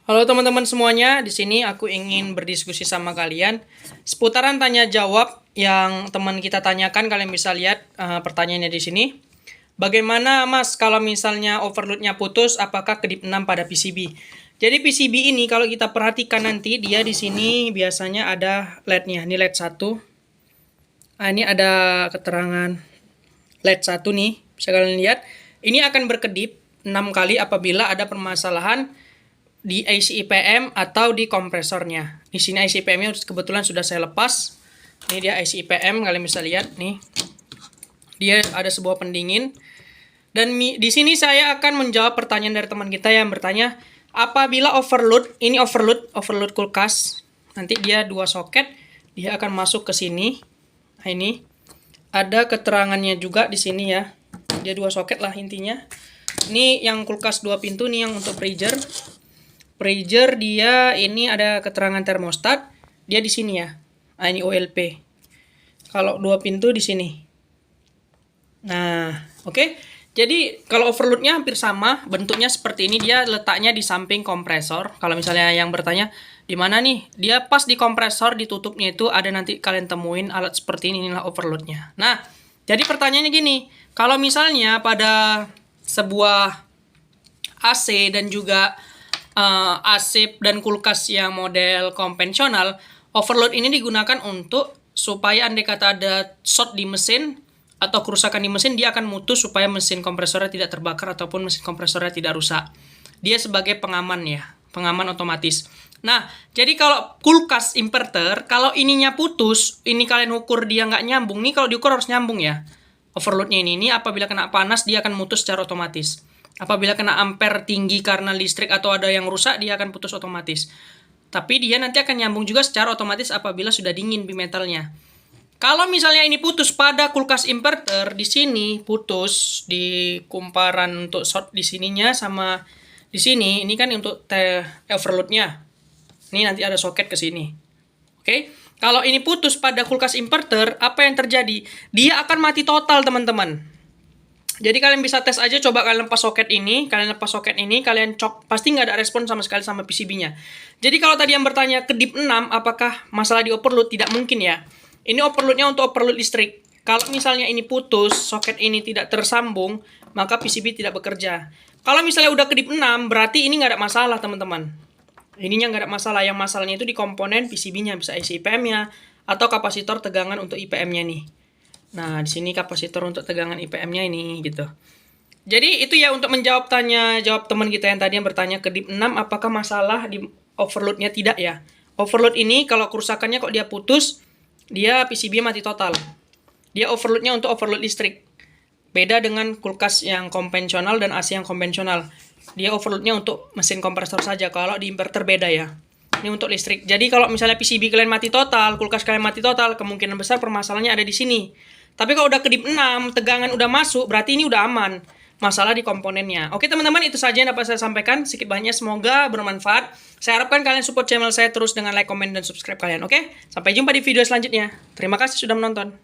Halo teman-teman semuanya, di sini aku ingin berdiskusi sama kalian seputaran tanya jawab yang teman kita tanyakan. Kalian bisa lihat pertanyaannya di sini. Bagaimana Mas kalau misalnya overloadnya putus, apakah kedip 6 pada PCB? Jadi PCB ini kalau kita perhatikan nanti dia di sini biasanya ada LED-nya. Ini LED 1. Nah, ini ada keterangan LED 1 nih. Bisa kalian lihat. Ini akan berkedip 6 kali apabila ada permasalahan di IC IPM atau di kompresornya. Di sini IC IPM-nya kebetulan sudah saya lepas. Ini dia IC IPM, kalian bisa lihat nih. Dia ada sebuah pendingin. Dan di sini saya akan menjawab pertanyaan dari teman kita yang bertanya, apabila overload, ini overload kulkas. Nanti dia 2 soket, dia akan masuk ke sini. Nah, ini ada keterangannya juga di sini ya. Dia 2 soket lah intinya. Ini yang kulkas 2 pintu nih yang untuk freezer. Freezer dia ini ada keterangan termostat, dia di sini ya. Nah, ini OLP. Kalau 2 pintu di sini. Nah, oke. Jadi kalau overloadnya hampir sama, bentuknya seperti ini, dia letaknya di samping kompresor. Kalau misalnya yang bertanya di mana nih, dia pas di kompresor, ditutupnya itu ada nanti kalian temuin alat seperti ini, inilah overloadnya. Nah, jadi pertanyaannya gini, kalau misalnya pada sebuah AC dan juga AC dan kulkas yang model konvensional, overload ini digunakan untuk supaya andai kata ada short di mesin atau kerusakan di mesin, dia akan mutus supaya mesin kompresornya tidak terbakar ataupun mesin kompresornya tidak rusak. Dia sebagai pengaman ya, pengaman otomatis. Nah, jadi kalau kulkas inverter, kalau ininya putus, ini kalian ukur dia nggak nyambung, nih kalau diukur harus nyambung ya. Overloadnya ini apabila kena panas dia akan mutus secara otomatis. Apabila kena ampere tinggi karena listrik atau ada yang rusak, dia akan putus otomatis. Tapi dia nanti akan nyambung juga secara otomatis apabila sudah dingin bimetalnya. Kalau misalnya ini putus pada kulkas inverter, di sini putus di kumparan untuk short di sininya sama di sini. Ini kan untuk overloadnya. Ini nanti ada soket ke sini. Oke. Kalau ini putus pada kulkas inverter, apa yang terjadi? Dia akan mati total, teman-teman. Jadi kalian bisa tes aja, coba kalian lepas soket ini, kalian cok, pasti nggak ada respon sama sekali sama PCB-nya. Jadi kalau tadi yang bertanya kedip 6, apakah masalah di overload? Tidak mungkin ya. Ini overloadnya untuk overload listrik. Kalau misalnya ini putus, soket ini tidak tersambung, maka PCB tidak bekerja. Kalau misalnya udah kedip 6, berarti ini nggak ada masalah, teman-teman. Ininya nggak ada masalah. Yang masalahnya itu di komponen PCB-nya, bisa IC IPM-nya, atau kapasitor tegangan untuk IPM-nya nih. Nah, di sini kapasitor untuk tegangan IPM-nya ini gitu. Jadi itu ya untuk menjawab jawab teman kita yang tadi yang bertanya kedip 6 apakah masalah di overload-nya, tidak ya. Overload ini kalau kerusakannya kok dia putus, dia PCB mati total. Dia overload-nya untuk overload listrik. Beda dengan kulkas yang konvensional dan AC yang konvensional. Dia overload-nya untuk mesin kompresor saja. Kalau di inverter beda ya. Ini untuk listrik. Jadi kalau misalnya PCB kalian mati total, kulkas kalian mati total, kemungkinan besar permasalahannya ada di sini. Tapi kalau udah kedip 6, tegangan udah masuk, berarti ini udah aman. Masalah di komponennya. Oke teman-teman, itu saja yang dapat saya sampaikan. Sedikit banyak, semoga bermanfaat. Saya harapkan kalian support channel saya terus dengan like, comment, dan subscribe kalian. Oke? Sampai jumpa di video selanjutnya. Terima kasih sudah menonton.